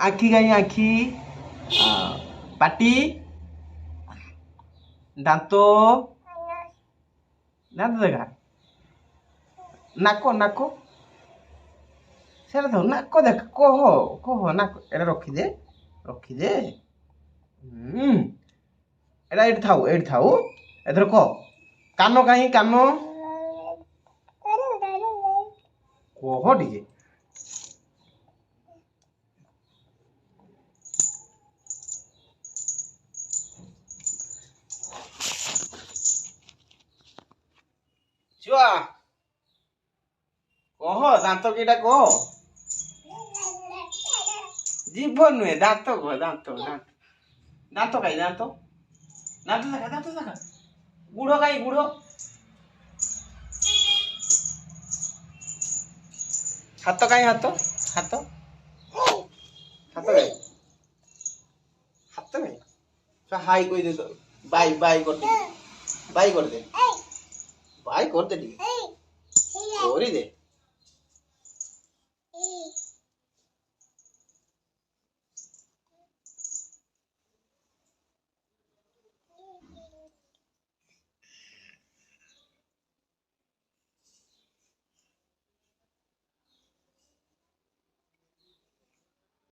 आखि काई आखि पाटी दांत दांत देखा नाक नाक सेटा धर नाक देख कह कह नाक एटा रखिदे एटा एठी थाऊ एथर कह कान कहीं कान कह टिके छुआ कह दांत केटा कह जीभ नुहे दांत कह दांत दांत दांत कहीं दांत दांत देखा गुड़ कहीं गुड़ हाथ कहीं हाथ हाथ हाथ कहीं हाथ कहीं हाई कोई दे तो बाय बाय कर दे बाय कर दे बाय कर दे